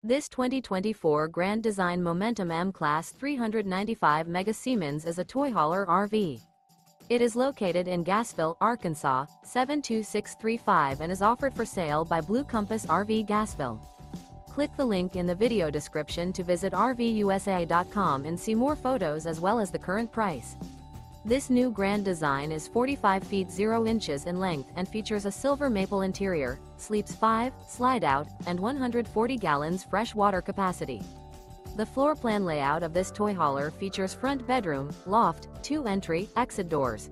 This 2024 Grand Design Momentum M-Class 395 Mega Siemens is a toy hauler RV. It is located in Gassville, Arkansas, 72635 and is offered for sale by Blue Compass RV Gassville. Click the link in the video description to visit RVUSA.com and see more photos as well as the current price. This new Grand Design is 45 feet 0 inches in length and features a silver maple interior, sleeps 5, slide-out, and 140 gallons fresh water capacity. The floor plan layout of this toy hauler features front bedroom, loft, 2 entry, exit doors.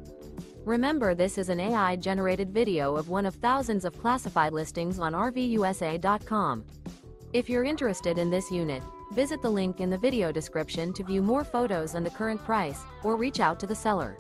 Remember, this is an AI-generated video of one of thousands of classified listings on RVUSA.com. If you're interested in this unit, visit the link in the video description to view more photos and the current price, or reach out to the seller.